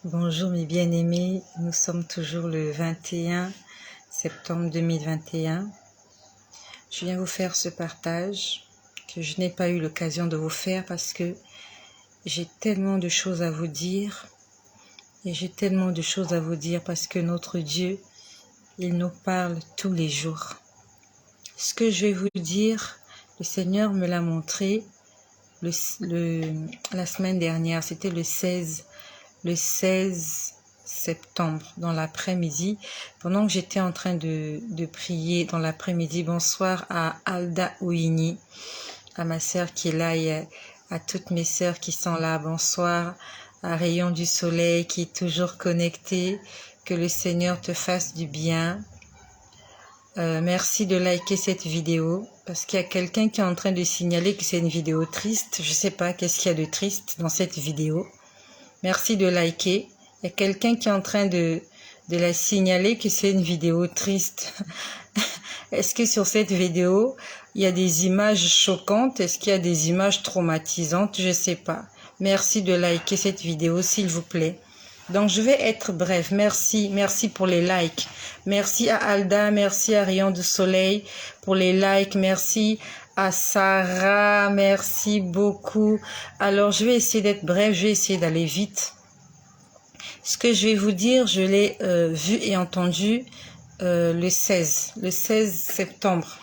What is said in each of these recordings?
Bonjour mes bien-aimés, nous sommes toujours le 21 septembre 2021. Je viens vous faire ce partage que je n'ai pas eu l'occasion de vous faire parce que j'ai tellement de choses à vous dire. Et j'ai tellement de choses à vous dire parce que notre Dieu, il nous parle tous les jours. Ce que je vais vous dire, le Seigneur me l'a montré la semaine dernière, c'était le 16 septembre, dans l'après-midi, pendant que j'étais en train de prier dans l'après-midi. Bonsoir à Alda Ouini, à ma sœur qui est là et à toutes mes sœurs qui sont là. Bonsoir à Rayon du Soleil qui est toujours connecté. Que le Seigneur te fasse du bien. Merci de liker cette vidéo parce qu'il y a quelqu'un qui est en train de signaler que c'est une vidéo triste. Je ne sais pas qu'est-ce qu'il y a de triste dans cette vidéo. Merci de liker. Il y a quelqu'un qui est en train de la signaler que c'est une vidéo triste. Est-ce que sur cette vidéo, il y a des images choquantes? Est-ce qu'il y a des images traumatisantes? Je ne sais pas. Merci de liker cette vidéo, s'il vous plaît. Donc, je vais être bref. Merci pour les likes. Merci à Alda, merci à Rayon du Soleil pour les likes. Merci à Sarah, merci beaucoup. Alors, je vais essayer d'être bref, je vais essayer d'aller vite. Ce que je vais vous dire, je l'ai vu et entendu le 16 septembre.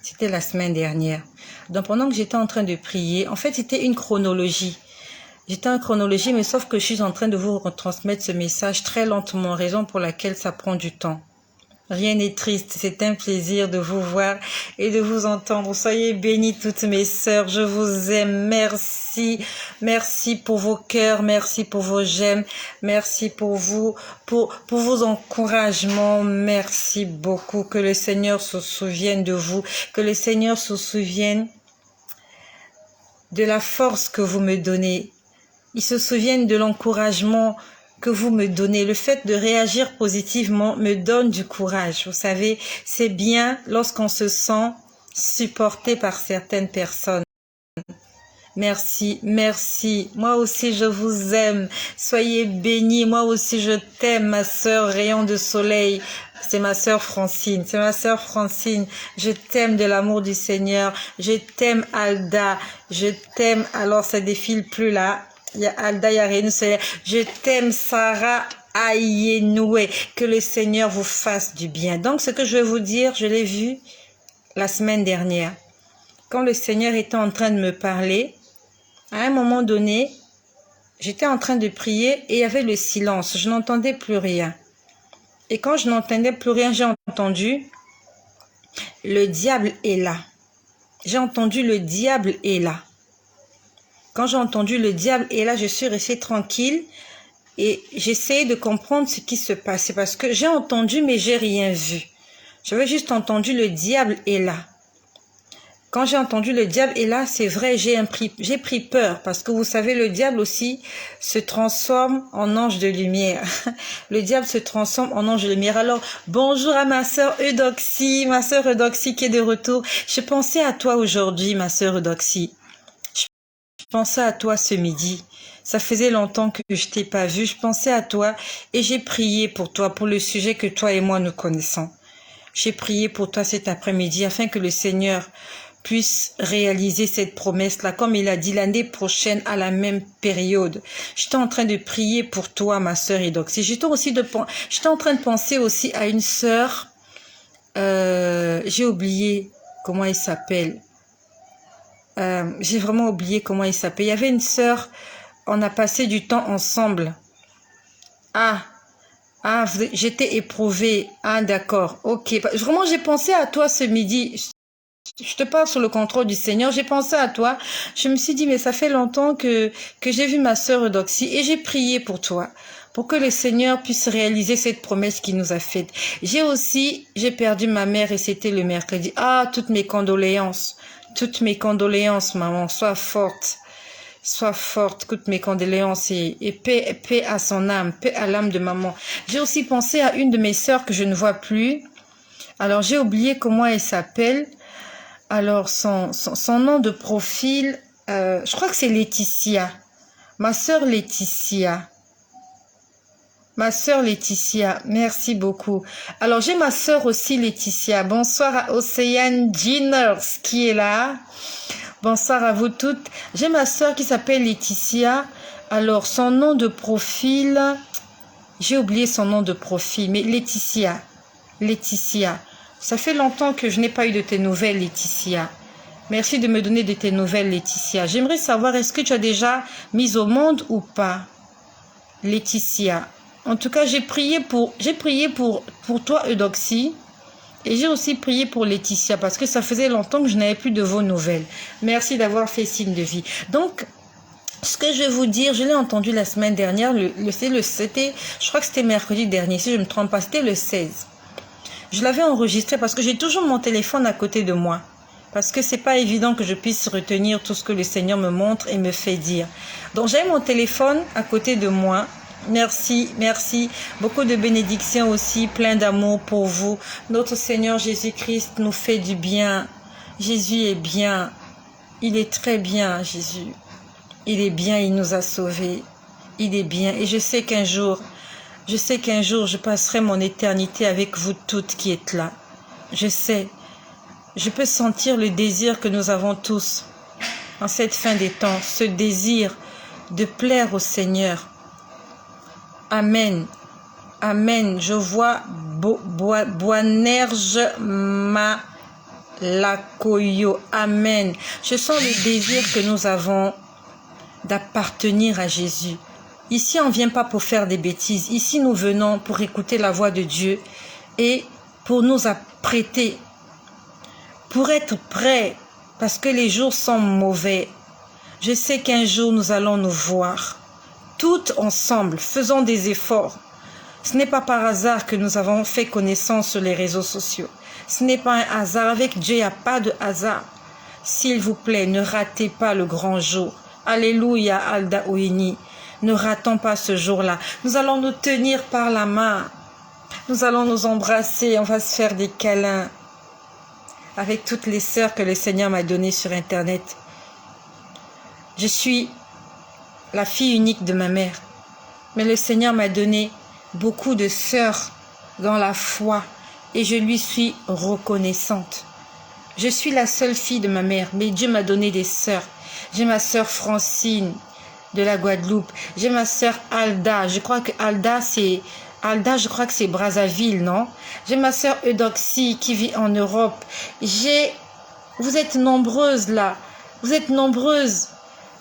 C'était la semaine dernière. Donc, pendant que j'étais en train de prier, en fait, c'était une chronologie. J'étais en chronologie, mais sauf que je suis en train de vous retransmettre ce message très lentement, raison pour laquelle ça prend du temps. Rien n'est triste, c'est un plaisir de vous voir et de vous entendre. Soyez bénis toutes mes sœurs, je vous aime, merci. Merci pour vos cœurs, merci pour vos j'aime, merci pour vous, pour vos encouragements, merci beaucoup. Que le Seigneur se souvienne de vous, que le Seigneur se souvienne de la force que vous me donnez. Il se souvienne de l'encouragement que vous me donnez. Le fait de réagir positivement me donne du courage. Vous savez, c'est bien lorsqu'on se sent supporté par certaines personnes. Merci, merci. Moi aussi, je vous aime. Soyez bénis. Moi aussi, je t'aime, ma sœur Rayon de Soleil. C'est ma sœur Francine. C'est ma sœur Francine. Je t'aime de l'amour du Seigneur. Je t'aime, Alda. Je t'aime. Alors, ça défile plus là. Il y a Alda, il y a Rayon. Je t'aime, Sarah Ayenoué. Que le Seigneur vous fasse du bien. Donc, ce que je vais vous dire, je l'ai vu la semaine dernière. Quand le Seigneur était en train de me parler, à un moment donné, j'étais en train de prier et il y avait le silence. Je n'entendais plus rien. Et quand je n'entendais plus rien, j'ai entendu « Le diable est là ». J'ai entendu « Le diable est là ». Quand j'ai entendu « Le diable est là », je suis restée tranquille et j'essayais de comprendre ce qui se passait parce que j'ai entendu mais j'ai rien vu. J'avais juste entendu « Le diable est là ». Quand j'ai entendu le diable, et là, c'est vrai, j'ai pris peur, parce que vous savez, le diable aussi se transforme en ange de lumière. Le diable se transforme en ange de lumière. Alors, bonjour à ma sœur Eudoxie, qui est de retour. Je pensais à toi aujourd'hui, ma sœur Eudoxie. Je pensais à toi ce midi. Ça faisait longtemps que je t'ai pas vue. Je pensais à toi et j'ai prié pour toi, pour le sujet que toi et moi nous connaissons. J'ai prié pour toi cet après-midi afin que le Seigneur puisse réaliser cette promesse-là, comme il a dit l'année prochaine à la même période. J'étais en train de prier pour toi, ma sœur Eudoxie. J'étais en train de penser aussi à une sœur, j'ai oublié comment elle s'appelle. J'ai vraiment oublié comment elle s'appelle. Il y avait une sœur, on a passé du temps ensemble. J'étais éprouvée. D'accord, ok. Vraiment, j'ai pensé à toi ce midi. Je te parle sous le contrôle du Seigneur. J'ai pensé à toi. Je me suis dit, mais ça fait longtemps que j'ai vu ma sœur Eudoxie et j'ai prié pour toi, pour que le Seigneur puisse réaliser cette promesse qu'il nous a faite. J'ai perdu ma mère et c'était le mercredi. Toutes mes condoléances, maman. Sois forte, toutes mes condoléances et paix à son âme, paix à l'âme de maman. J'ai aussi pensé à une de mes sœurs que je ne vois plus. Alors, j'ai oublié comment elle s'appelle. Alors, son nom de profil, je crois que c'est Laetitia. Ma sœur Laetitia. Ma sœur Laetitia, merci beaucoup. Alors, j'ai ma sœur aussi Laetitia. Bonsoir à Océane Jeaners qui est là. Bonsoir à vous toutes. J'ai ma sœur qui s'appelle Laetitia. Alors, son nom de profil, j'ai oublié son nom de profil, mais Laetitia. Laetitia. Ça fait longtemps que je n'ai pas eu de tes nouvelles, Laetitia. Merci de me donner de tes nouvelles, Laetitia. J'aimerais savoir, est-ce que tu as déjà mis au monde ou pas, Laetitia? En tout cas, j'ai prié pour toi, Eudoxie. Et j'ai aussi prié pour Laetitia parce que ça faisait longtemps que je n'avais plus de vos nouvelles. Merci d'avoir fait signe de vie. Donc, ce que je vais vous dire, je l'ai entendu la semaine dernière. Je crois que c'était mercredi dernier, si je ne me trompe pas. C'était le 16. Je l'avais enregistré parce que j'ai toujours mon téléphone à côté de moi. Parce que c'est pas évident que je puisse retenir tout ce que le Seigneur me montre et me fait dire. Donc, j'ai mon téléphone à côté de moi. Merci, merci. Beaucoup de bénédictions aussi, plein d'amour pour vous. Notre Seigneur Jésus-Christ nous fait du bien. Jésus est bien. Il est très bien, Jésus. Il est bien, il nous a sauvés. Il est bien. Et je sais qu'un jour, je passerai mon éternité avec vous toutes qui êtes là. Je sais. Je peux sentir le désir que nous avons tous en cette fin des temps. Ce désir de plaire au Seigneur. Amen. Amen. Je vois Boanerge Malakoyo. Amen. Je sens le désir que nous avons d'appartenir à Jésus. Ici, on ne vient pas pour faire des bêtises. Ici, nous venons pour écouter la voix de Dieu et pour nous apprêter, pour être prêts, parce que les jours sont mauvais. Je sais qu'un jour, nous allons nous voir. Toutes ensemble, faisons des efforts. Ce n'est pas par hasard que nous avons fait connaissance sur les réseaux sociaux. Ce n'est pas un hasard. Avec Dieu, il n'y a pas de hasard. S'il vous plaît, ne ratez pas le grand jour. Alléluia, Alda Ouini. Ne ratons pas ce jour-là. Nous allons nous tenir par la main. Nous allons nous embrasser. On va se faire des câlins. Avec toutes les sœurs que le Seigneur m'a données sur Internet. Je suis la fille unique de ma mère. Mais le Seigneur m'a donné beaucoup de sœurs dans la foi et je lui suis reconnaissante. Je suis la seule fille de ma mère, mais Dieu m'a donné des sœurs. J'ai ma sœur Francine de la Guadeloupe. J'ai ma sœur Alda. Je crois que je crois que c'est Brazzaville, non? J'ai ma sœur Eudoxie qui vit en Europe. Vous êtes nombreuses là. Vous êtes nombreuses.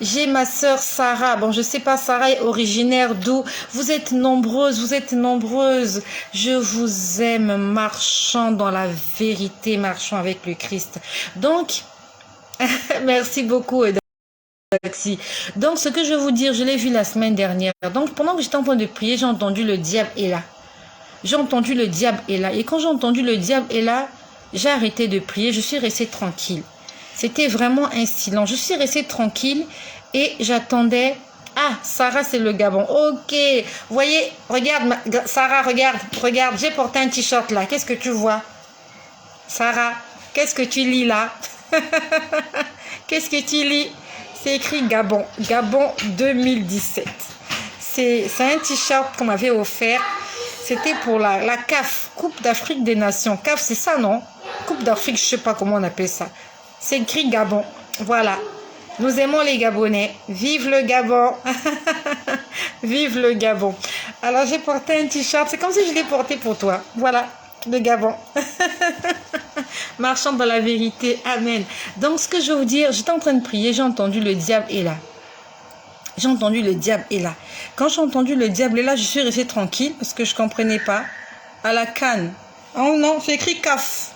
J'ai ma sœur Sarah. Bon, je sais pas, Sarah est originaire d'où. Vous êtes nombreuses, vous êtes nombreuses. Je vous aime, marchant dans la vérité, marchant avec le Christ. Donc, merci beaucoup, Eudoxie. Donc, ce que je vais vous dire, je l'ai vu la semaine dernière. Donc, pendant que j'étais en train de prier, j'ai entendu le diable est là. J'ai entendu le diable est là. Et quand j'ai entendu le diable est là, j'ai arrêté de prier. Je suis restée tranquille. C'était vraiment un silence. Je suis restée tranquille et j'attendais. Ah, Sarah, c'est le Gabon. Ok. Vous voyez, regarde, Sarah, regarde. J'ai porté un t-shirt là. Qu'est-ce que tu vois? Sarah, qu'est-ce que tu lis là? Qu'est-ce que tu lis? C'est écrit Gabon. Gabon 2017. C'est un t-shirt qu'on m'avait offert. C'était pour la CAF, Coupe d'Afrique des Nations. CAF, c'est ça, non? Coupe d'Afrique, je ne sais pas comment on appelle ça. C'est écrit Gabon. Voilà. Nous aimons les Gabonais. Vive le Gabon. Vive le Gabon. Alors, j'ai porté un t-shirt. C'est comme si je l'ai porté pour toi. Voilà. Le Gabon. Marchant dans la vérité. Amen. Donc, ce que je veux vous dire, j'étais en train de prier. J'ai entendu le diable est là. J'ai entendu le diable est là. Quand j'ai entendu le diable est là, je suis restée tranquille parce que je ne comprenais pas. À la canne. Oh non, c'est écrit CAF.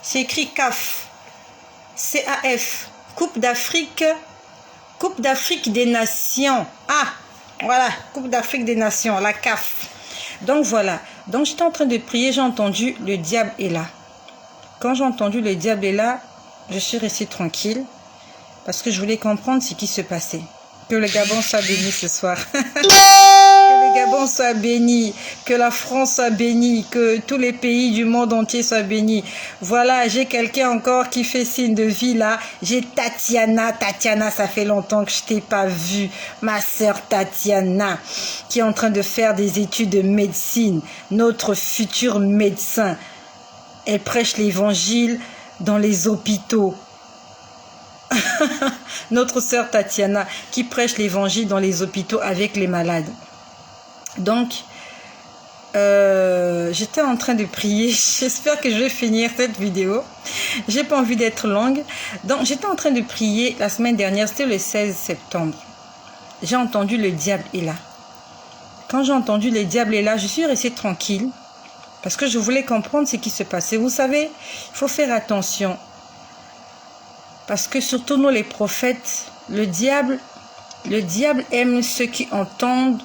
C'est écrit CAF. CAF, Coupe d'Afrique des Nations. Ah, voilà, Coupe d'Afrique des Nations, la CAF. Donc voilà, donc j'étais en train de prier, j'ai entendu le diable est là. Quand j'ai entendu le diable est là, je suis restée tranquille parce que je voulais comprendre ce qui se passait. Que le Gabon soit béni ce soir. Que le le Gabon soit béni, que la France soit bénie, que tous les pays du monde entier soient bénis. Voilà, j'ai quelqu'un encore qui fait signe de vie là. J'ai Tatiana. Tatiana, ça fait longtemps que je t'ai pas vue. Ma sœur Tatiana, qui est en train de faire des études de médecine. Notre futur médecin. Elle prêche l'évangile dans les hôpitaux. Notre sœur Tatiana qui prêche l'évangile dans les hôpitaux avec les malades. Donc, j'étais en train de prier. J'espère que je vais finir cette vidéo. J'ai pas envie d'être longue. Donc, j'étais en train de prier la semaine dernière. C'était le 16 septembre. J'ai entendu le diable est là. Quand j'ai entendu le diable est là, je suis restée tranquille parce que je voulais comprendre ce qui se passait. Vous savez, il faut faire attention. Parce que surtout nous les prophètes, le diable aime ceux qui entendent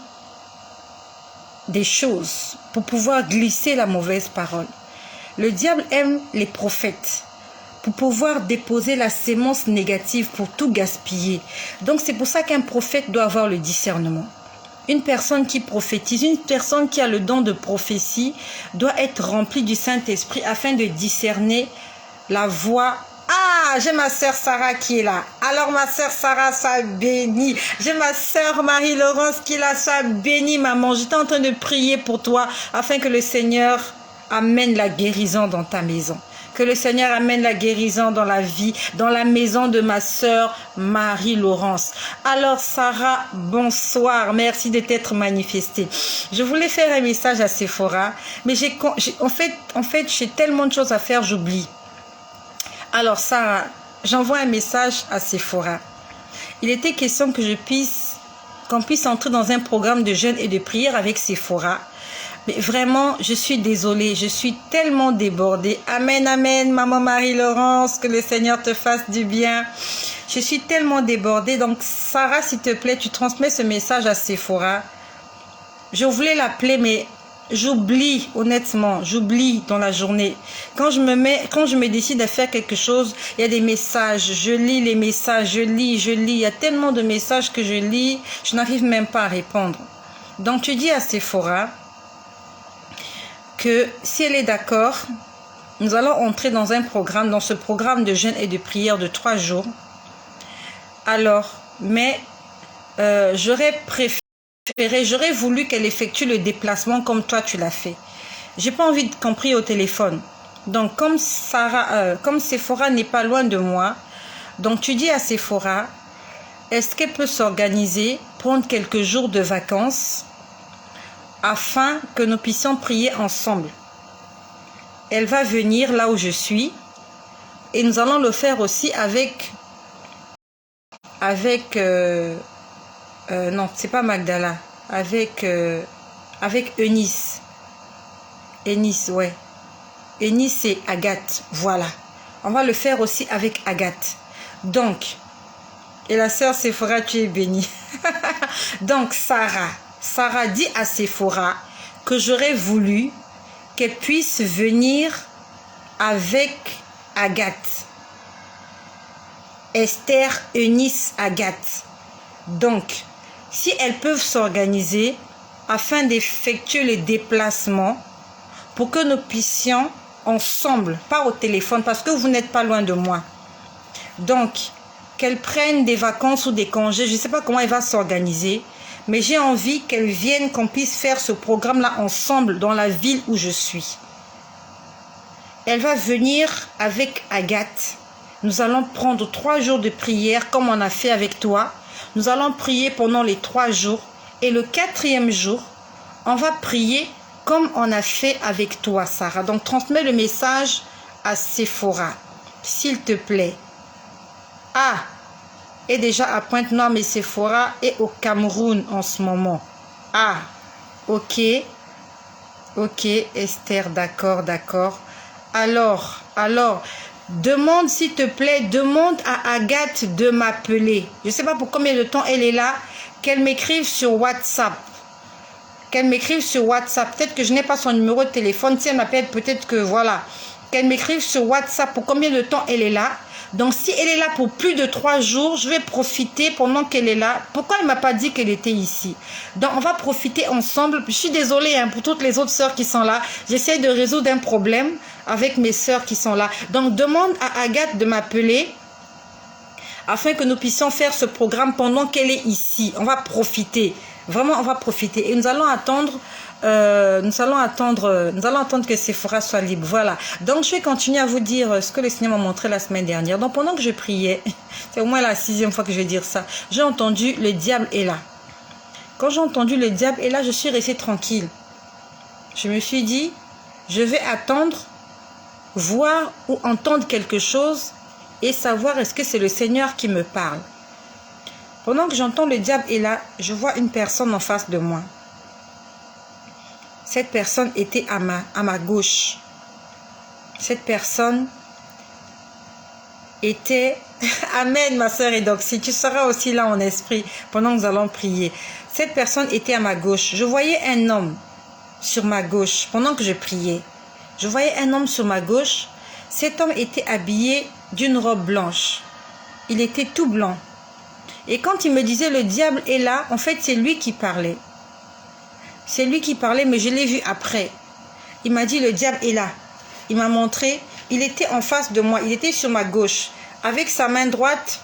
des choses pour pouvoir glisser la mauvaise parole. Le diable aime les prophètes pour pouvoir déposer la sémence négative pour tout gaspiller. Donc c'est pour ça qu'un prophète doit avoir le discernement. Une personne qui prophétise, une personne qui a le don de prophétie doit être remplie du Saint-Esprit afin de discerner la voix. Ah, j'ai ma sœur Sarah qui est là. Alors ma sœur Sarah, sois bénie. J'ai ma sœur Marie-Laurence qui est là, sois bénie maman. J'étais en train de prier pour toi afin que le Seigneur amène la guérison dans ta maison. Que le Seigneur amène la guérison dans la vie, dans la maison de ma sœur Marie-Laurence. Alors Sarah, bonsoir. Merci de t'être manifestée. Je voulais faire un message à Sephora, mais en fait, j'ai tellement de choses à faire, j'oublie. Alors Sarah, j'envoie un message à Sephora. Il était question que qu'on puisse entrer dans un programme de jeûne et de prière avec Sephora. Mais vraiment, je suis désolée, je suis tellement débordée. Amen, amen, maman Marie-Laurence, que le Seigneur te fasse du bien. Je suis tellement débordée. Donc Sarah, s'il te plaît, tu transmets ce message à Sephora. Je voulais l'appeler, mais j'oublie, honnêtement, j'oublie dans la journée. Quand je me décide à faire quelque chose, il y a des messages, je lis les messages, je lis. Il y a tellement de messages que je lis, je n'arrive même pas à répondre. Donc tu dis à Sephora que si elle est d'accord, nous allons entrer dans ce programme de jeûne et de prière de 3 jours. Alors, mais j'aurais voulu qu'elle effectue le déplacement comme toi tu l'as fait. J'ai pas envie qu'on prie au téléphone. Donc comme Sephora n'est pas loin de moi, donc tu dis à Sephora, est-ce qu'elle peut s'organiser, prendre quelques jours de vacances afin que nous puissions prier ensemble. Elle va venir là où je suis et nous allons le faire aussi non, c'est pas Magdala, avec Eunice. Eunice, ouais. Eunice et Agathe, voilà. On va le faire aussi avec Agathe. Donc, et la sœur Sephora, tu es bénie. Donc, Sarah dit à Sephora que j'aurais voulu qu'elle puisse venir avec Agathe. Esther, Eunice, Agathe. Donc, si elles peuvent s'organiser afin d'effectuer le déplacement pour que nous puissions ensemble, pas au téléphone, parce que vous n'êtes pas loin de moi. Donc, qu'elles prennent des vacances ou des congés, je ne sais pas comment elle va s'organiser, mais j'ai envie qu'elles viennent, qu'on puisse faire ce programme-là ensemble dans la ville où je suis. Elle va venir avec Agathe. Nous allons prendre 3 jours de prière comme on a fait avec toi. Nous allons prier pendant les 3 jours. Et le 4e jour, on va prier comme on a fait avec toi, Sarah. Donc, transmets le message à Sephora, s'il te plaît. Ah, et déjà à Pointe-Noire, mais Sephora est au Cameroun en ce moment. Ah, ok. Ok, Esther, d'accord. Alors, demande s'il te plaît, demande à Agathe de m'appeler. Je ne sais pas pour combien de temps elle est là, qu'elle m'écrive sur WhatsApp. Peut-être que je n'ai pas son numéro de téléphone. Si elle m'appelle, peut-être que voilà. Qu'elle m'écrive sur WhatsApp pour combien de temps elle est là. Donc, si elle est là pour plus de 3 jours, je vais profiter pendant qu'elle est là. Pourquoi elle ne m'a pas dit qu'elle était ici? Donc, on va profiter ensemble. Je suis désolée hein, pour toutes les autres sœurs qui sont là. J'essaie de résoudre un problème avec mes sœurs qui sont là. Donc, demande à Agathe de m'appeler afin que nous puissions faire ce programme pendant qu'elle est ici. On va profiter. Vraiment, on va profiter. Et nous allons attendre... nous allons attendre que Sephora soit libre. Voilà. Donc, je vais continuer à vous dire ce que le Seigneur m'a montré la semaine dernière. Donc, pendant que je priais, c'est au moins la 6e fois que je vais dire ça, j'ai entendu le diable est là. Quand j'ai entendu le diable est là, je suis restée tranquille. Je me suis dit, je vais attendre, voir ou entendre quelque chose et savoir est-ce que c'est le Seigneur qui me parle. Pendant que j'entends le diable est là, je vois une personne en face de moi. Cette personne était à ma gauche. Cette personne était... Amen, ma sœur Edoxie, tu seras aussi là en esprit pendant que nous allons prier. Cette personne était à ma gauche. Je voyais un homme sur ma gauche pendant que je priais. Je voyais un homme sur ma gauche. Cet homme était habillé d'une robe blanche. Il était tout blanc. Et quand il me disait le diable est là, en fait c'est lui qui parlait. C'est lui qui parlait, mais je l'ai vu après. Il m'a dit, le diable est là. Il m'a montré, il était en face de moi, il était sur ma gauche. Avec sa main droite,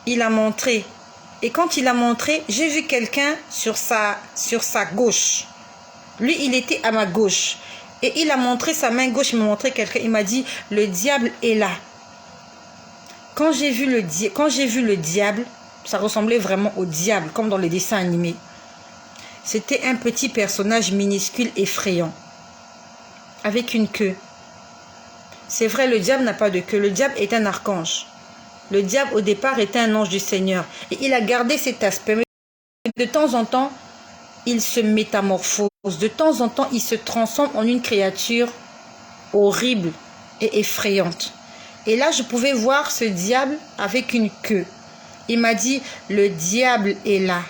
il a montré. Et quand il a montré, j'ai vu quelqu'un sur sa gauche. Lui, il était à ma gauche. Et il a montré sa main gauche, il m'a montré quelqu'un. Il m'a dit, le diable est là. Quand j'ai vu le diable, ça ressemblait vraiment au diable, comme dans les dessins animés. C'était un petit personnage minuscule effrayant, avec une queue. C'est vrai, le diable n'a pas de queue. Le diable est un archange. Le diable, au départ, était un ange du Seigneur. Et il a gardé cet aspect. Mais de temps en temps, il se métamorphose. De temps en temps, il se transforme en une créature horrible et effrayante. Et là, je pouvais voir ce diable avec une queue. Il m'a dit, le diable est là.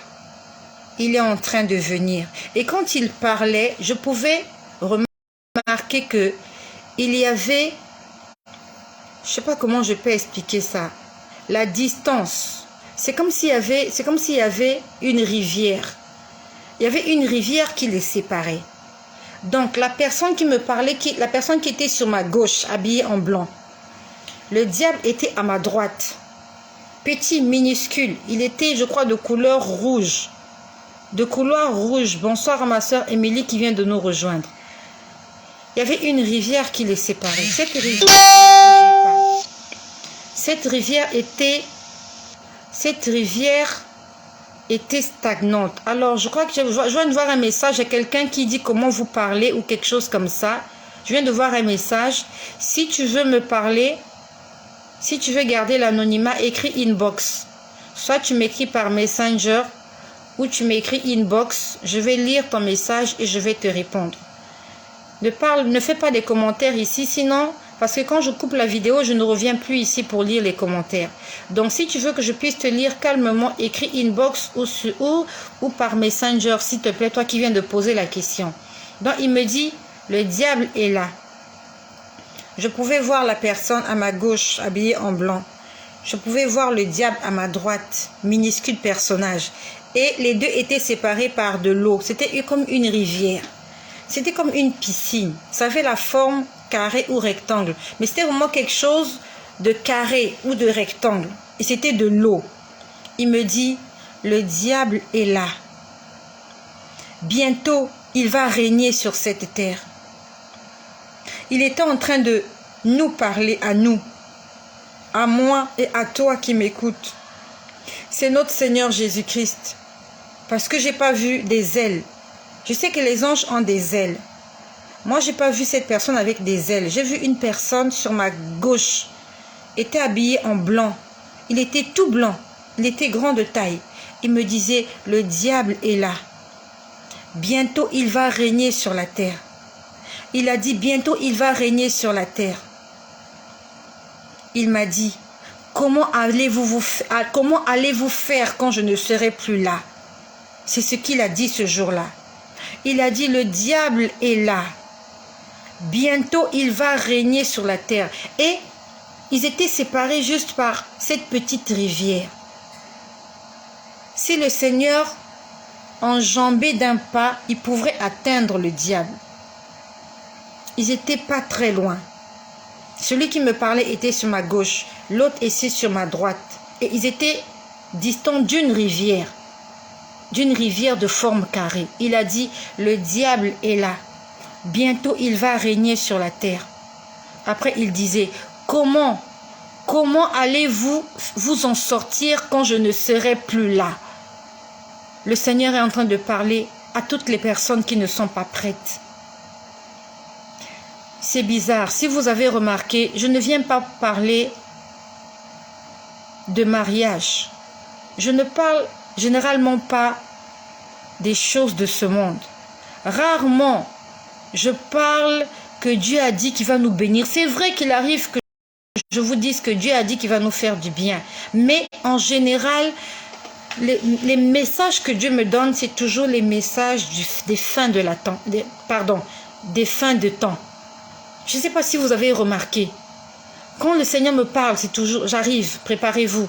Il est en train de venir. Et quand il parlait, je pouvais remarquer que il y avait, je ne sais pas comment je peux expliquer ça, la distance. C'est comme s'il y avait une rivière. Il y avait une rivière qui les séparait. Donc la personne qui me parlait, la personne qui était sur ma gauche, habillée en blanc, le diable était à ma droite. Petit, minuscule. Il était, je crois, de couleur rouge. De couleur rouge. Bonsoir à ma soeur Émilie qui vient de nous rejoindre. Il y avait une rivière qui les séparait. Cette rivière était stagnante. Alors, je crois que je viens de voir un message à quelqu'un qui dit comment vous parlez ou quelque chose comme ça. Je viens de voir un message. Si tu veux me parler, si tu veux garder l'anonymat, écris inbox. Soit tu m'écris par Messenger ou tu m'écris inbox. Je vais lire ton message et je vais te répondre. Ne fais pas des commentaires ici, sinon, parce que quand je coupe la vidéo, je ne reviens plus ici pour lire les commentaires. Donc, si tu veux que je puisse te lire calmement, écris inbox ou par Messenger, s'il te plaît, toi qui viens de poser la question. Donc, il me dit, le diable est là. Je pouvais voir la personne à ma gauche, habillée en blanc. Je pouvais voir le diable à ma droite, minuscule personnage. Et les deux étaient séparés par de l'eau. C'était comme une rivière. C'était comme une piscine. Ça avait la forme carré ou rectangle. Mais c'était vraiment quelque chose de carré ou de rectangle. Et c'était de l'eau. Il me dit, le diable est là. Bientôt, il va régner sur cette terre. Il était en train de nous parler à nous, à moi et à toi qui m'écoutes. C'est notre Seigneur Jésus-Christ. Parce que je n'ai pas vu des ailes. Je sais que les anges ont des ailes. Moi, je n'ai pas vu cette personne avec des ailes. J'ai vu une personne sur ma gauche. Était habillée en blanc. Il était tout blanc. Il était grand de taille. Il me disait, le diable est là. Bientôt, il va régner sur la terre. Il a dit, bientôt, il va régner sur la terre. Il m'a dit, comment allez-vous faire quand je ne serai plus là? C'est ce qu'il a dit ce jour-là. Il a dit, le diable est là. Bientôt, il va régner sur la terre. Et Ils étaient séparés juste par cette petite rivière. Si le Seigneur enjambait d'un pas, il pourrait atteindre le diable. Ils n'étaient pas très loin. Celui qui me parlait était sur ma gauche, l'autre était sur ma droite. Et ils étaient distants d'une rivière de forme carrée. Il a dit, le diable est là. Bientôt, il va régner sur la terre. Après, il disait, comment allez-vous vous en sortir quand je ne serai plus là? Le Seigneur est en train de parler à toutes les personnes qui ne sont pas prêtes. C'est bizarre. Si vous avez remarqué, je ne viens pas parler de mariage. Je ne parle généralement pas des choses de ce monde. Rarement, je parle que Dieu a dit qu'il va nous bénir. C'est vrai qu'il arrive que je vous dise que Dieu a dit qu'il va nous faire du bien. Mais en général, les messages que Dieu me donne, c'est toujours les messages des fins de temps. Je ne sais pas si vous avez remarqué. Quand le Seigneur me parle, c'est toujours, j'arrive, préparez-vous.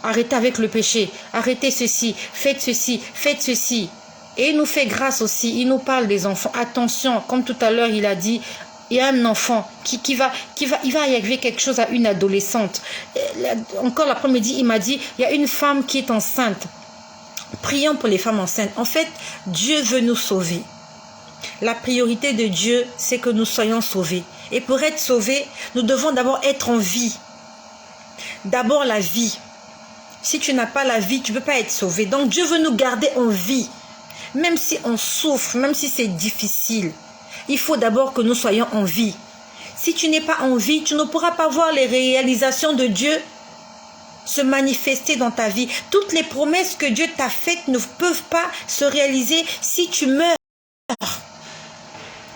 Arrêtez avec le péché, arrêtez ceci, faites ceci, faites ceci. Et il nous fait grâce aussi, il nous parle des enfants. Attention, comme tout à l'heure il a dit, il y a un enfant il va y arriver quelque chose à une adolescente. Encore l'après-midi, il m'a dit, il y a une femme qui est enceinte. Prions pour les femmes enceintes. En fait, Dieu veut nous sauver. La priorité de Dieu, c'est que nous soyons sauvés. Et pour être sauvés, nous devons d'abord être en vie. D'abord la vie. Si tu n'as pas la vie, tu ne peux pas être sauvé. Donc Dieu veut nous garder en vie. Même si on souffre, même si c'est difficile, il faut d'abord que nous soyons en vie. Si tu n'es pas en vie, tu ne pourras pas voir les réalisations de Dieu se manifester dans ta vie. Toutes les promesses que Dieu t'a faites ne peuvent pas se réaliser si tu meurs.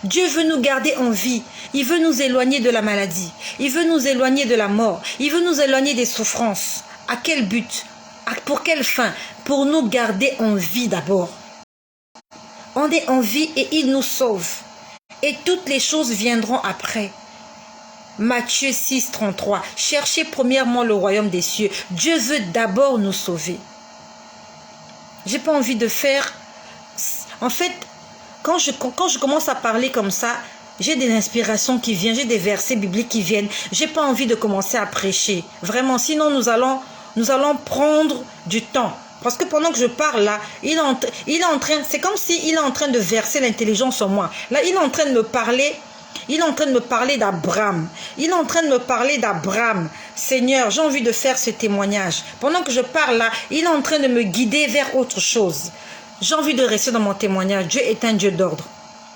Dieu veut nous garder en vie. Il veut nous éloigner de la maladie. Il veut nous éloigner de la mort. Il veut nous éloigner des souffrances. À quel but? Pour quelle fin? Pour nous garder en vie d'abord. On est en vie et il nous sauve. Et toutes les choses viendront après. Matthieu 6, 33. Cherchez premièrement le royaume des cieux. Dieu veut d'abord nous sauver. J'ai pas envie de faire... En fait, quand je commence à parler comme ça, j'ai des inspirations qui viennent, j'ai des versets bibliques qui viennent. J'ai pas envie de commencer à prêcher. Vraiment, sinon nous allons prendre du temps. Parce que pendant que je parle là, il est en train, c'est comme s'il est en train de verser l'intelligence en moi. Là, il est en train de me parler, d'Abraham. Il est en train de me parler d'Abraham. Seigneur, j'ai envie de faire ce témoignage. Pendant que je parle là, il est en train de me guider vers autre chose. J'ai envie de rester dans mon témoignage. Dieu est un Dieu d'ordre.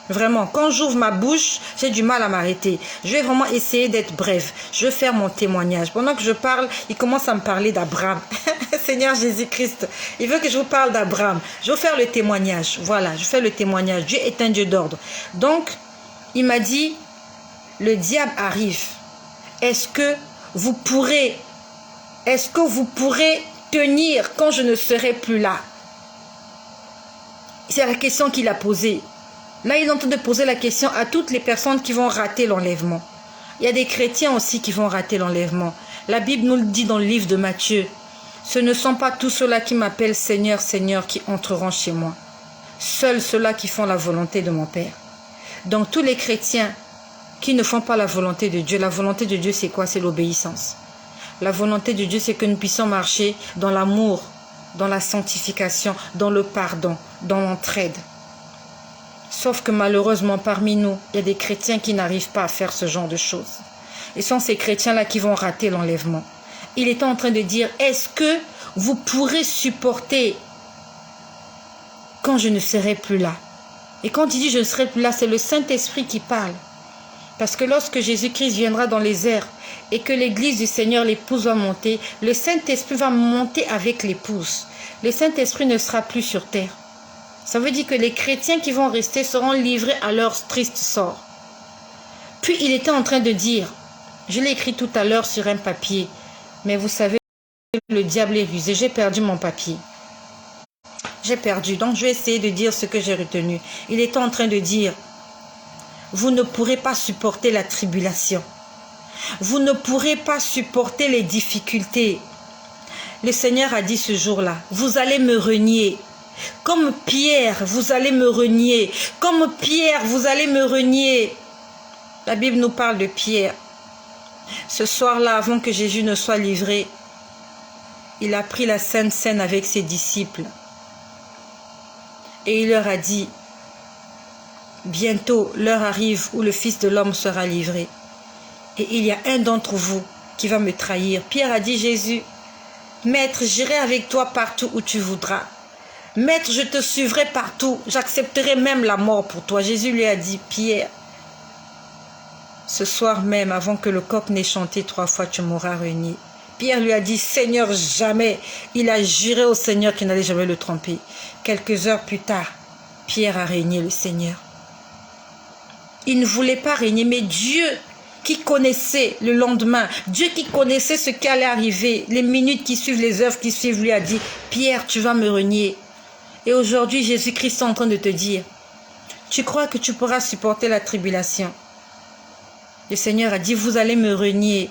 Vraiment, quand j'ouvre ma bouche, j'ai du mal à m'arrêter. Je vais vraiment essayer d'être bref. Je vais faire mon témoignage. Pendant que je parle, il commence à me parler d'Abraham. Seigneur Jésus-Christ, il veut que je vous parle d'Abraham. Je vais faire le témoignage. Voilà, je fais le témoignage. Dieu est un Dieu d'ordre. Donc, il m'a dit, le diable arrive. Est-ce que vous pourrez tenir quand je ne serai plus là? C'est la question qu'il a posée. Là, il est en train de poser la question à toutes les personnes qui vont rater l'enlèvement. Il y a des chrétiens aussi qui vont rater l'enlèvement. La Bible nous le dit dans le livre de Matthieu. Ce ne sont pas tous ceux-là qui m'appellent Seigneur, Seigneur qui entreront chez moi. Seuls ceux-là qui font la volonté de mon Père. Donc tous les chrétiens qui ne font pas la volonté de Dieu, la volonté de Dieu c'est quoi? C'est l'obéissance. La volonté de Dieu c'est que nous puissions marcher dans l'amour, dans la sanctification, dans le pardon, dans l'entraide. Sauf que malheureusement parmi nous, il y a des chrétiens qui n'arrivent pas à faire ce genre de choses. Et ce sont ces chrétiens-là qui vont rater l'enlèvement. Il était en train de dire, est-ce que vous pourrez supporter quand je ne serai plus là? Et quand il dit je ne serai plus là, c'est le Saint-Esprit qui parle. Parce que lorsque Jésus-Christ viendra dans les airs et que l'église du Seigneur, l'épouse va monter, le Saint-Esprit va monter avec l'épouse. Le Saint-Esprit ne sera plus sur terre. Ça veut dire que les chrétiens qui vont rester seront livrés à leur triste sort. Puis il était en train de dire, je l'ai écrit tout à l'heure sur un papier, mais vous savez, le diable est rusé, j'ai perdu mon papier. J'ai perdu, donc je vais essayer de dire ce que j'ai retenu. Il était en train de dire, vous ne pourrez pas supporter la tribulation. Vous ne pourrez pas supporter les difficultés. Le Seigneur a dit ce jour-là, vous allez me renier. Comme Pierre, vous allez me renier. Comme Pierre, vous allez me renier. La Bible nous parle de Pierre. Ce soir-là, avant que Jésus ne soit livré, il a pris la Sainte Seine avec ses disciples. Et il leur a dit, bientôt l'heure arrive où le Fils de l'homme sera livré. Et il y a un d'entre vous qui va me trahir. Pierre a dit, Jésus, Maître, j'irai avec toi partout où tu voudras. Maître, je te suivrai partout. J'accepterai même la mort pour toi. Jésus lui a dit, Pierre, ce soir même, avant que le coq n'ait chanté 3 fois, tu m'auras renié. Pierre lui a dit, Seigneur, jamais. Il a juré au Seigneur qu'il n'allait jamais le tromper. Quelques heures plus tard, Pierre a renié le Seigneur. Il ne voulait pas régner, mais Dieu qui connaissait le lendemain, Dieu qui connaissait ce qui allait arriver, les minutes qui suivent, les heures qui suivent, lui a dit, Pierre, tu vas me renier. Et aujourd'hui, Jésus-Christ est en train de te dire, tu crois que tu pourras supporter la tribulation? Le Seigneur a dit, vous allez me renier.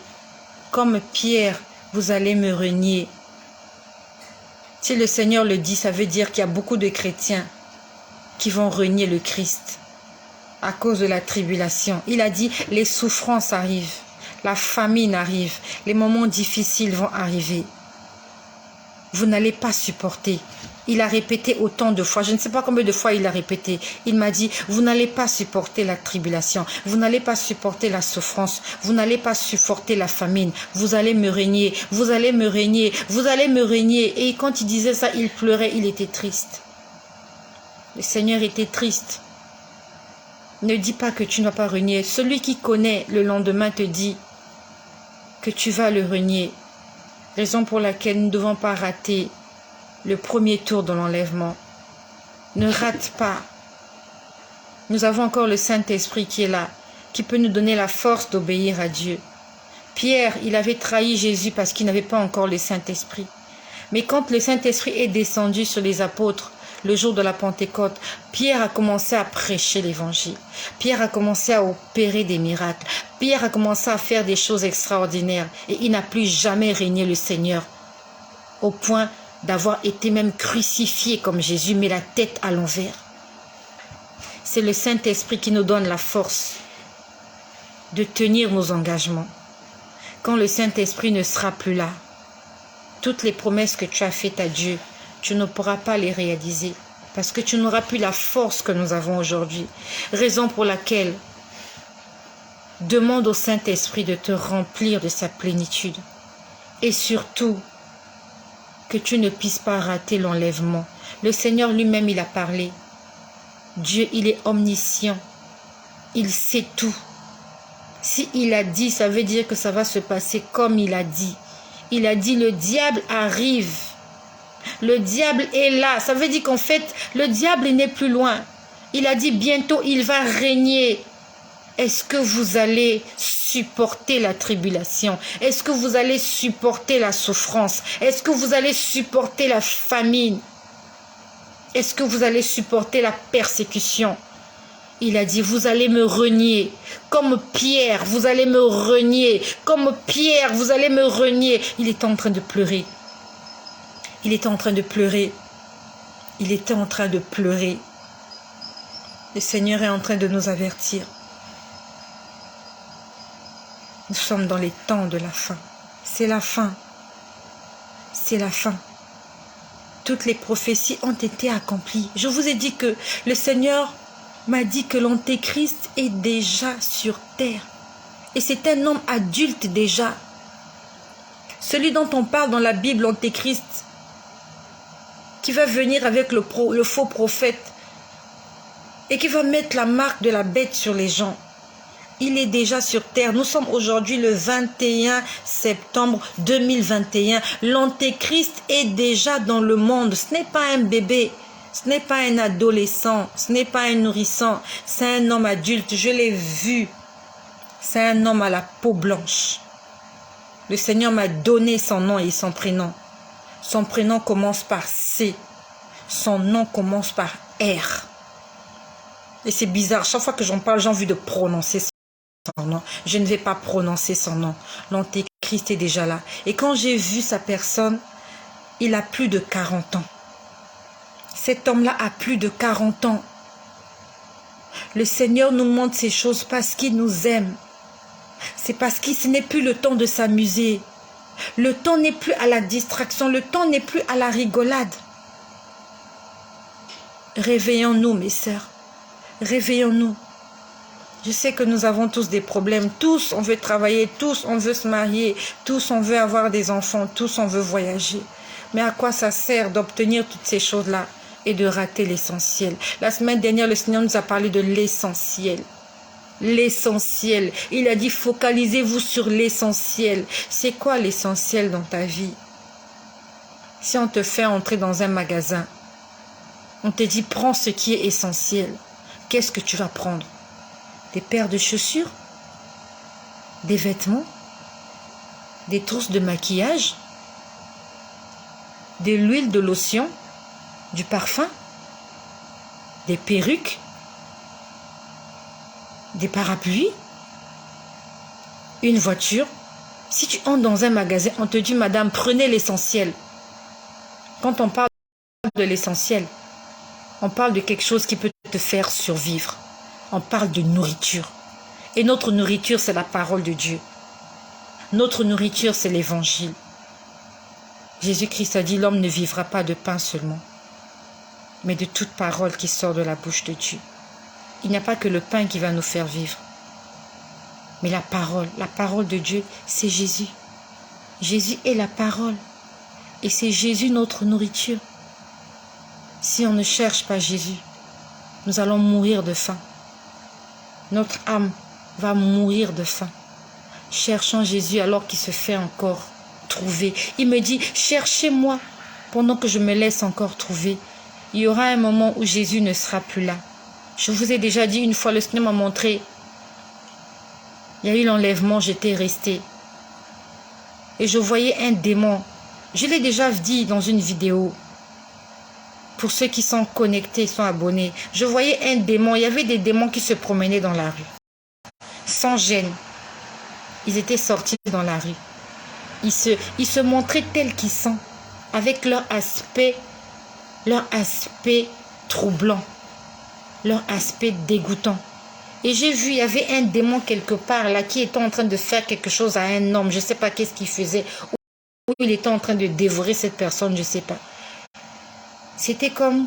Comme Pierre, vous allez me renier. Si le Seigneur le dit, ça veut dire qu'il y a beaucoup de chrétiens qui vont renier le Christ à cause de la tribulation. Il a dit, les souffrances arrivent, la famine arrive, les moments difficiles vont arriver. Vous n'allez pas supporter. Il a répété autant de fois, je ne sais pas combien de fois il a répété. Il m'a dit, vous n'allez pas supporter la tribulation, vous n'allez pas supporter la souffrance, vous n'allez pas supporter la famine, vous allez me régner, vous allez me régner, vous allez me régner. Et quand il disait ça, il pleurait, il était triste. Le Seigneur était triste. Ne dis pas que tu ne vas pas renier. Celui qui connaît le lendemain te dit que tu vas le renier. Raison pour laquelle nous ne devons pas rater le premier tour de l'enlèvement. Ne rate pas. Nous avons encore le Saint-Esprit qui est là, qui peut nous donner la force d'obéir à Dieu. Pierre, il avait trahi Jésus parce qu'il n'avait pas encore le Saint-Esprit. Mais quand le Saint-Esprit est descendu sur les apôtres, le jour de la Pentecôte, Pierre a commencé à prêcher l'évangile. Pierre a commencé à opérer des miracles. Pierre a commencé à faire des choses extraordinaires. Et il n'a plus jamais régné le Seigneur. Au point d'avoir été même crucifié comme Jésus, mais la tête à l'envers. C'est le Saint-Esprit qui nous donne la force de tenir nos engagements. Quand le Saint-Esprit ne sera plus là, toutes les promesses que tu as faites à Dieu, tu ne pourras pas les réaliser parce que tu n'auras plus la force que nous avons aujourd'hui. Raison pour laquelle demande au Saint-Esprit de te remplir de sa plénitude. Et surtout, que tu ne puisses pas rater l'enlèvement. Le Seigneur lui-même, il a parlé. Dieu, il est omniscient. Il sait tout. Si il a dit, ça veut dire que ça va se passer comme il a dit. Il a dit, le diable arrive. Le diable est là. Ça veut dire qu'en fait, le diable n'est plus loin. Il a dit bientôt, il va régner. Est-ce que vous allez supporter la tribulation? Est-ce que vous allez supporter la souffrance? Est-ce que vous allez supporter la famine? Est-ce que vous allez supporter la persécution? Il a dit, vous allez me renier. Comme Pierre, vous allez me renier. Comme Pierre, vous allez me renier. Il était en train de pleurer. Il était en train de pleurer. Il était en train de pleurer. Le Seigneur est en train de nous avertir. Nous sommes dans les temps de la fin. C'est la fin. C'est la fin. Toutes les prophéties ont été accomplies. Je vous ai dit que le Seigneur m'a dit que l'Antéchrist est déjà sur terre. Et c'est un homme adulte déjà. Celui dont on parle dans la Bible, l'Antéchrist, qui va venir avec le faux prophète et qui va mettre la marque de la bête sur les gens. Il est déjà sur terre. Nous sommes aujourd'hui le 21 septembre 2021. L'Antéchrist est déjà dans le monde. Ce n'est pas un bébé. Ce n'est pas un adolescent. Ce n'est pas un nourrisson. C'est un homme adulte. Je l'ai vu. C'est un homme à la peau blanche. Le Seigneur m'a donné son nom et son prénom. Son prénom commence par C. Son nom commence par R. Et c'est bizarre. Chaque fois que j'en parle, j'ai envie de prononcer son nom. Je ne vais pas prononcer son nom. L'antéchrist est déjà là. Et quand j'ai vu sa personne, il a plus de 40 ans. Cet homme-là a plus de 40 ans. Le Seigneur nous montre ces choses parce qu'il nous aime. C'est parce que ce n'est plus le temps de s'amuser. Le temps n'est plus à la distraction. Le temps n'est plus à la rigolade. Réveillons-nous, mes sœurs. Réveillons-nous. Je sais que nous avons tous des problèmes. Tous, on veut travailler. Tous, on veut se marier. Tous, on veut avoir des enfants. Tous, on veut voyager. Mais à quoi ça sert d'obtenir toutes ces choses-là et de rater l'essentiel? La semaine dernière, le Seigneur nous a parlé de l'essentiel. L'essentiel. Il a dit, focalisez-vous sur l'essentiel. C'est quoi l'essentiel dans ta vie? Si on te fait entrer dans un magasin, on te dit, prends ce qui est essentiel. Qu'est-ce que tu vas prendre? Des paires de chaussures? Des vêtements? Des trousses de maquillage? De l'huile, de lotion? Du parfum? Des perruques? Des parapluies? Une voiture? Si tu entres dans un magasin, on te dit, madame, prenez l'essentiel. Quand on parle de l'essentiel, on parle de quelque chose qui peut te faire survivre. On parle de nourriture. Et notre nourriture, c'est la parole de Dieu. Notre nourriture, c'est l'évangile. Jésus-Christ a dit, l'homme ne vivra pas de pain seulement, mais de toute parole qui sort de la bouche de Dieu. Il n'y a pas que le pain qui va nous faire vivre, mais la parole de Dieu, c'est Jésus. Jésus est la parole, et c'est Jésus notre nourriture. Si on ne cherche pas Jésus, nous allons mourir de faim. Notre âme va mourir de faim. Cherchons Jésus alors qu'il se fait encore trouver. Il me dit, cherchez-moi pendant que je me laisse encore trouver. Il y aura un moment où Jésus ne sera plus là. Je vous ai déjà dit une fois, le Seigneur m'a montré. Il y a eu l'enlèvement, j'étais restée. Et je voyais un démon. Je l'ai déjà dit dans une vidéo. Pour ceux qui sont connectés, sont abonnés. Je voyais un démon. Il y avait des démons qui se promenaient dans la rue. Sans gêne. Ils étaient sortis dans la rue. Ils se montraient tels qu'ils sont. Avec leur aspect troublant. Leur aspect dégoûtant. Et j'ai vu, il y avait un démon quelque part là qui était en train de faire quelque chose à un homme. Je ne sais pas qu'est-ce qu'il faisait. Ou il était en train de dévorer cette personne, je ne sais pas. C'était comme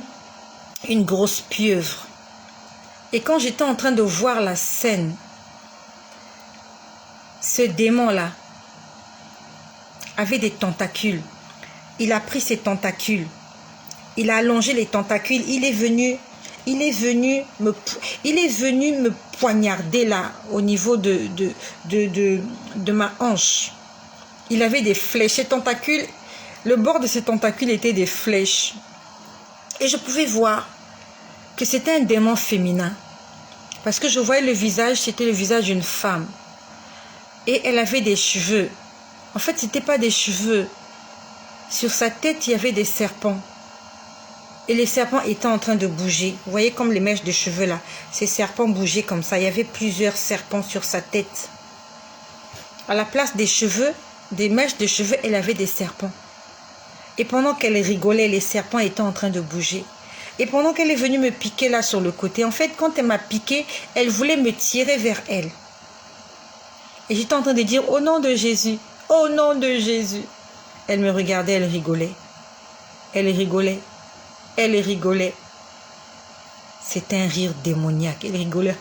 une grosse pieuvre. Et quand j'étais en train de voir la scène, ce démon-là avait des tentacules. Il a pris ses tentacules. Il a allongé les tentacules. Il est venu me poignarder là, au niveau de ma hanche. Il avait des flèches. Ses tentacules, le bord de ses tentacules était des flèches. Et je pouvais voir que c'était un démon féminin. Parce que je voyais le visage, c'était le visage d'une femme. Et elle avait des cheveux. En fait, ce n'était pas des cheveux. Sur sa tête, il y avait des serpents. Et les serpents étaient en train de bouger. Vous voyez comme les mèches de cheveux là. Ces serpents bougeaient comme ça. Il y avait plusieurs serpents sur sa tête. À la place des cheveux, des mèches de cheveux, elle avait des serpents. Et pendant qu'elle rigolait, les serpents étaient en train de bouger. Et pendant qu'elle est venue me piquer là sur le côté, en fait, quand elle m'a piqué, elle voulait me tirer vers elle. Et j'étais en train de dire, au nom de Jésus, au nom de Jésus. Elle me regardait, elle rigolait. Elle rigolait. Elle rigolait. C'était un rire démoniaque. Elle rigolait.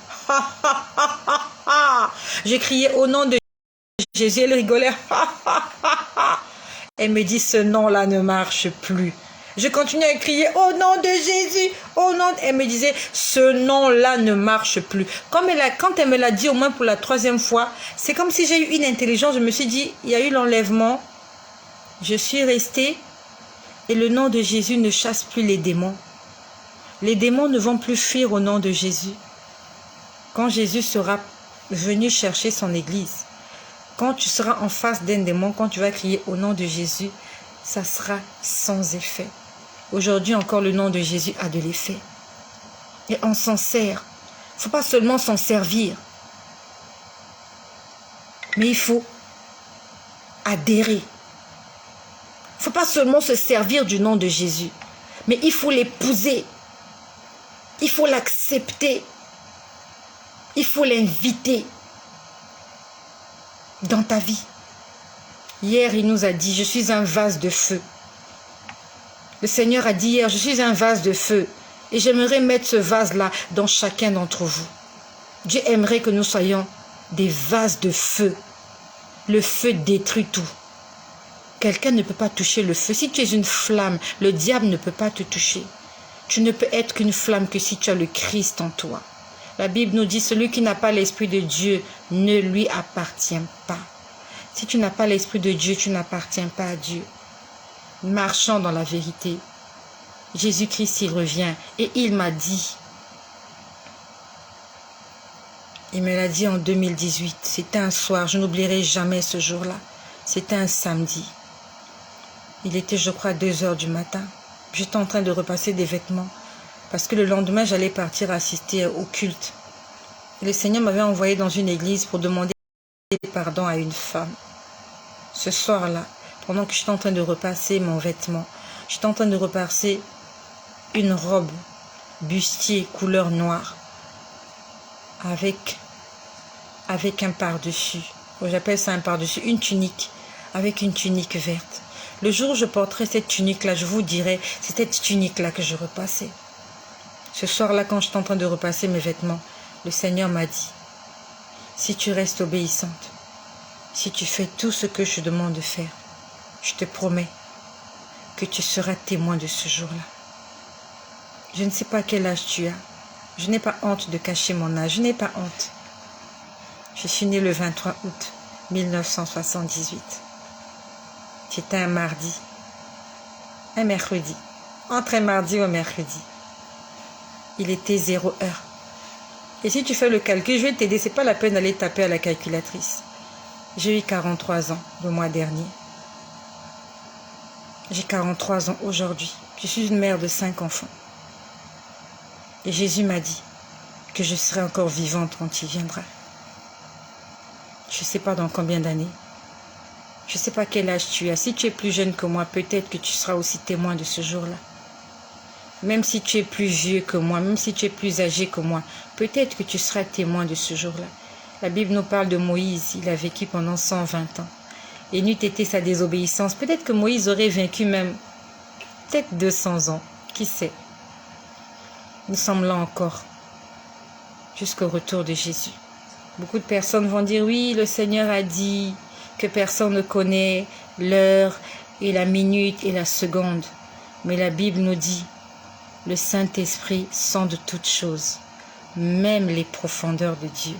Je criais au nom de Jésus, elle rigolait. Elle me dit, ce nom-là ne marche plus. Je continuais à crier, au nom de Jésus, au nom... Elle me disait, ce nom-là ne marche plus. Quand elle me l'a dit au moins pour la 3e fois, c'est comme si j'ai eu une intelligence. Je me suis dit, il y a eu l'enlèvement. Je suis restée. Et le nom de Jésus ne chasse plus les démons. Les démons ne vont plus fuir au nom de Jésus. Quand Jésus sera venu chercher son église, quand tu seras en face d'un démon, quand tu vas crier au nom de Jésus, ça sera sans effet. Aujourd'hui encore, le nom de Jésus a de l'effet. Et on s'en sert. Il ne faut pas seulement s'en servir. Mais il faut adhérer. Il ne faut pas seulement se servir du nom de Jésus, mais il faut l'épouser. Il faut l'accepter. Il faut l'inviter dans ta vie. Hier, il nous a dit, je suis un vase de feu. Le Seigneur a dit hier, je suis un vase de feu. Et j'aimerais mettre ce vase-là dans chacun d'entre vous. Dieu aimerait que nous soyons des vases de feu. Le feu détruit tout. Quelqu'un ne peut pas toucher le feu. Si tu es une flamme, le diable ne peut pas te toucher. Tu ne peux être qu'une flamme que si tu as le Christ en toi. La Bible nous dit, celui qui n'a pas l'Esprit de Dieu ne lui appartient pas. Si tu n'as pas l'Esprit de Dieu, tu n'appartiens pas à Dieu. Marchons dans la vérité. Jésus-Christ, il revient et il m'a dit, il me l'a dit en 2018, c'était un soir, je n'oublierai jamais ce jour-là. C'était un samedi. Il était, je crois, 2 heures du matin. J'étais en train de repasser des vêtements parce que le lendemain, j'allais partir assister au culte. Et le Seigneur m'avait envoyé dans une église pour demander pardon à une femme. Ce soir-là, pendant que j'étais en train de repasser mon vêtement, j'étais en train de repasser une robe bustier couleur noire avec un par-dessus. J'appelle ça un par-dessus, une tunique avec une tunique verte. Le jour où je porterai cette tunique-là, je vous dirai, c'est cette tunique-là que je repassais. Ce soir-là, quand j'étais en train de repasser mes vêtements, le Seigneur m'a dit, si tu restes obéissante, si tu fais tout ce que je te demande de faire, je te promets que tu seras témoin de ce jour-là. Je ne sais pas quel âge tu as. Je n'ai pas honte de cacher mon âge. Je n'ai pas honte. Je suis née le 23 août 1978. C'était un mardi. Un mercredi. Entre un mardi au mercredi. Il était 0 heure. Et si tu fais le calcul, je vais t'aider. Ce n'est pas la peine d'aller taper à la calculatrice. J'ai eu 43 ans le mois dernier. J'ai 43 ans aujourd'hui. Je suis une mère de 5 enfants. Et Jésus m'a dit que je serai encore vivante quand il viendra. Je ne sais pas dans combien d'années. Je ne sais pas quel âge tu as. Si tu es plus jeune que moi, peut-être que tu seras aussi témoin de ce jour-là. Même si tu es plus vieux que moi, même si tu es plus âgé que moi, peut-être que tu seras témoin de ce jour-là. La Bible nous parle de Moïse. Il a vécu pendant 120 ans. Et n'eût été sa désobéissance. Peut-être que Moïse aurait vaincu même peut-être 200 ans. Qui sait? Nous sommes là encore, jusqu'au retour de Jésus. Beaucoup de personnes vont dire, oui, le Seigneur a dit que personne ne connaît l'heure et la minute et la seconde. Mais la Bible nous dit, le Saint-Esprit sonde toutes choses, même les profondeurs de Dieu.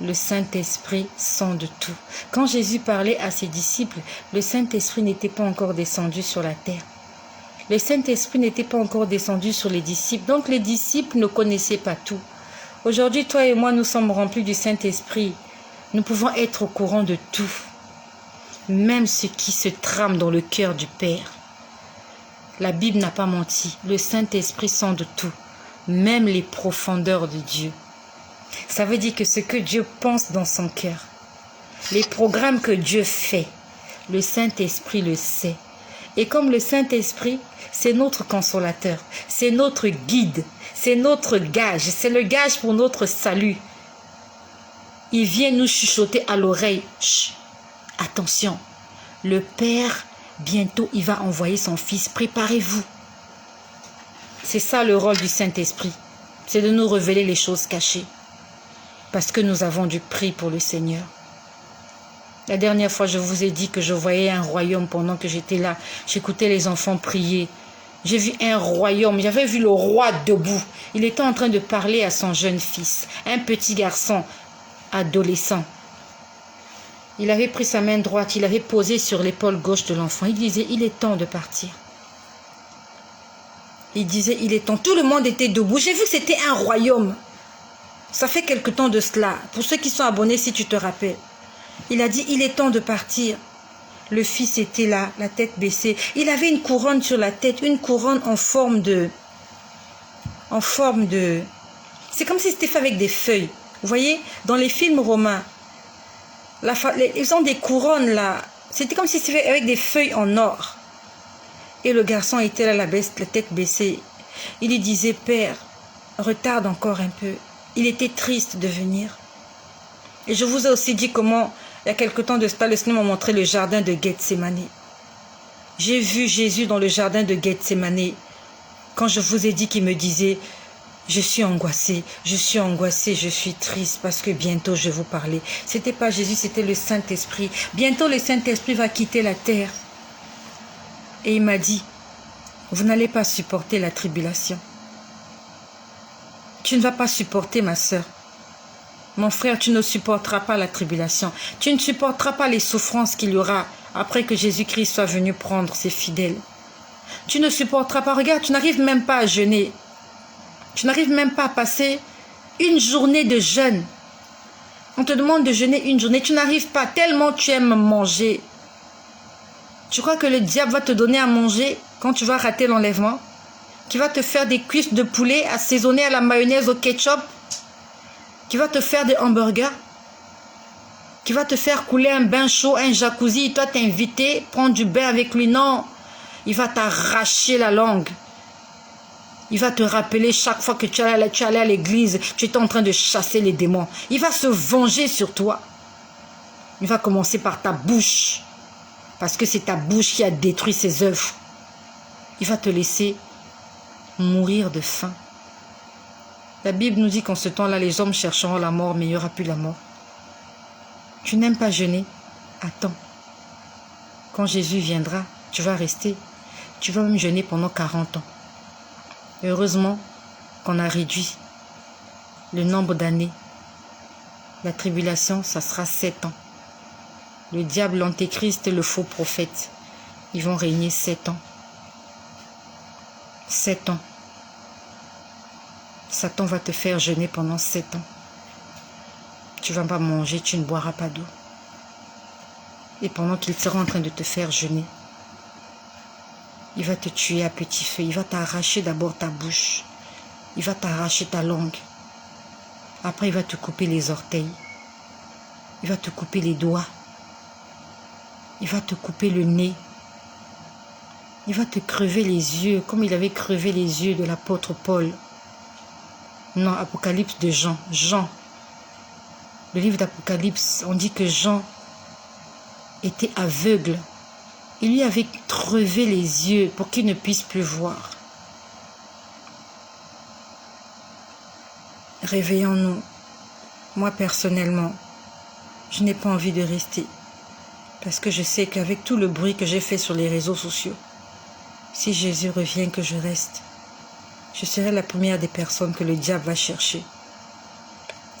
Le Saint-Esprit sonde tout. Quand Jésus parlait à ses disciples, le Saint-Esprit n'était pas encore descendu sur la terre. Le Saint-Esprit n'était pas encore descendu sur les disciples. Donc les disciples ne connaissaient pas tout. Aujourd'hui, toi et moi, nous sommes remplis du Saint-Esprit. Nous pouvons être au courant de tout. Même ce qui se trame dans le cœur du Père. La Bible n'a pas menti. Le Saint-Esprit sonde tout. Même les profondeurs de Dieu. Ça veut dire que ce que Dieu pense dans son cœur, les programmes que Dieu fait, le Saint-Esprit le sait. Et comme le Saint-Esprit, c'est notre consolateur, c'est notre guide, c'est notre gage, c'est le gage pour notre salut. Il vient nous chuchoter à l'oreille. Chut, attention, le Père, bientôt, il va envoyer son Fils. Préparez-vous. C'est ça le rôle du Saint-Esprit. C'est de nous révéler les choses cachées. Parce que nous avons du prix pour le Seigneur. La dernière fois, je vous ai dit que je voyais un royaume pendant que j'étais là. J'écoutais les enfants prier. J'ai vu un royaume. J'avais vu le roi debout. Il était en train de parler à son jeune fils, un petit garçon adolescent. Il avait pris sa main droite, il avait posé sur l'épaule gauche de l'enfant. Il disait, il est temps de partir. Il disait, il est temps. Tout le monde était debout. J'ai vu que c'était un royaume. Ça fait quelque temps de cela. Pour ceux qui sont abonnés, si tu te rappelles. Il a dit, il est temps de partir. Le fils était là, la tête baissée. Il avait une couronne sur la tête, une couronne en forme de... C'est comme si c'était fait avec des feuilles. Vous voyez, dans les films romains, Ils ont des couronnes là. C'était comme si c'était fait avec des feuilles en or. Et le garçon était là, la tête baissée. Il lui disait, Père, retarde encore un peu. Il était triste de venir. Et je vous ai aussi dit comment, il y a quelque temps de cela, le Seigneur m'a montré le jardin de Gethsémane. J'ai vu Jésus dans le jardin de Gethsémane. Quand je vous ai dit qu'il me disait, je suis angoissé, je suis triste parce que bientôt je vais vous parler. Ce n'était pas Jésus, c'était le Saint-Esprit. Bientôt le Saint-Esprit va quitter la terre. Et il m'a dit, vous n'allez pas supporter la tribulation. Tu ne vas pas supporter, ma sœur. Mon frère, tu ne supporteras pas la tribulation. Tu ne supporteras pas les souffrances qu'il y aura après que Jésus-Christ soit venu prendre ses fidèles. Tu ne supporteras pas. Regarde, tu n'arrives même pas à jeûner. Tu n'arrives même pas à passer une journée de jeûne. On te demande de jeûner une journée. Tu n'arrives pas tellement tu aimes manger. Tu crois que le diable va te donner à manger quand tu vas rater l'enlèvement? Qui va te faire des cuisses de poulet assaisonnées à la mayonnaise au ketchup? Qui va te faire des hamburgers? Qui va te faire couler un bain chaud, un jacuzzi? Toi, t'es invité, prendre du bain avec lui. Non, il va t'arracher la langue. Il va te rappeler chaque fois que tu allais à l'église, tu étais en train de chasser les démons. Il va se venger sur toi. Il va commencer par ta bouche. Parce que c'est ta bouche qui a détruit ses œuvres. Il va te laisser mourir de faim. La Bible nous dit qu'en ce temps-là, les hommes chercheront la mort, mais il n'y aura plus la mort. Tu n'aimes pas jeûner? Attends. Quand Jésus viendra, tu vas rester. Tu vas même jeûner pendant 40 ans. Heureusement qu'on a réduit le nombre d'années. La tribulation, ça sera 7 ans. Le diable, l'antéchrist et le faux prophète, ils vont régner 7 ans. 7 ans. Satan va te faire jeûner pendant 7 ans. Tu ne vas pas manger, tu ne boiras pas d'eau. Et pendant qu'il sera en train de te faire jeûner, il va te tuer à petit feu. Il va t'arracher d'abord ta bouche. Il va t'arracher ta langue. Après, il va te couper les orteils. Il va te couper les doigts. Il va te couper le nez. Il va te crever les yeux, comme il avait crevé les yeux de l'apôtre Paul. Non, Apocalypse de Jean. Jean. Le livre d'Apocalypse, on dit que Jean était aveugle. Il lui avait crevé les yeux pour qu'il ne puisse plus voir. Réveillons-nous. Moi, personnellement, je n'ai pas envie de rester. Parce que je sais qu'avec tout le bruit que j'ai fait sur les réseaux sociaux, si Jésus revient, que je reste, je serai la première des personnes que le diable va chercher.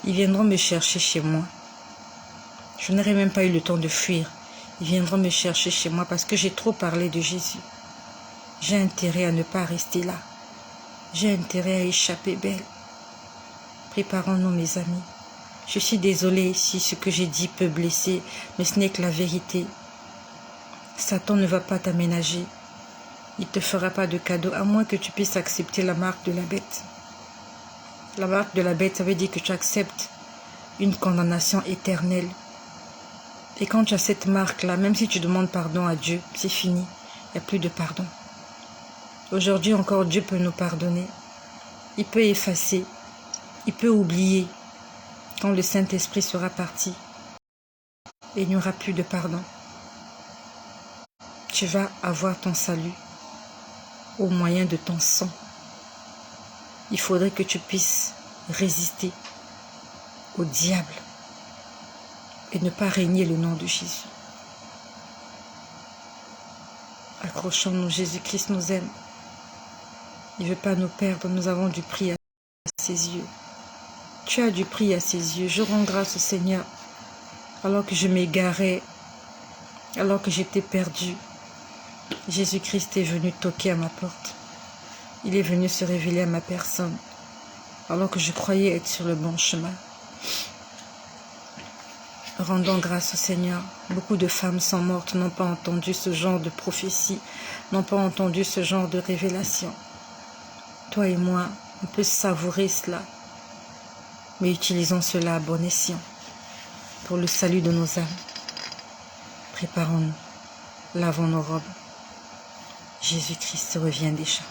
Ils viendront me chercher chez moi. Je n'aurai même pas eu le temps de fuir. Ils viendront me chercher chez moi parce que j'ai trop parlé de Jésus. J'ai intérêt à ne pas rester là. J'ai intérêt à échapper belle. Préparons-nous, mes amis. Je suis désolée si ce que j'ai dit peut blesser, mais ce n'est que la vérité. Satan ne va pas t'aménager. Il ne te fera pas de cadeau, à moins que tu puisses accepter la marque de la bête. La marque de la bête, ça veut dire que tu acceptes une condamnation éternelle. Et quand tu as cette marque-là, même si tu demandes pardon à Dieu, c'est fini. Il n'y a plus de pardon. Aujourd'hui encore, Dieu peut nous pardonner. Il peut effacer. Il peut oublier. Quand le Saint-Esprit sera parti, et il n'y aura plus de pardon. Tu vas avoir ton salut au moyen de ton sang. Il faudrait que tu puisses résister au diable et ne pas régner le nom de Jésus. Accrochons-nous, Jésus-Christ nous aime. Il ne veut pas nous perdre, nous avons du prix à ses yeux. Tu as du prix à ses yeux. Je rends grâce au Seigneur. Alors que je m'égarais, alors que j'étais perdu, Jésus-Christ est venu toquer à ma porte. Il est venu se révéler à ma personne, alors que je croyais être sur le bon chemin. Rendons grâce au Seigneur. Beaucoup de femmes sont mortes, n'ont pas entendu ce genre de prophétie, n'ont pas entendu ce genre de révélation. Toi et moi, on peut savourer cela, mais utilisons cela à bon escient. pour le salut de nos âmes. Préparons-nous, lavons nos robes. Jésus-Christ revient déjà.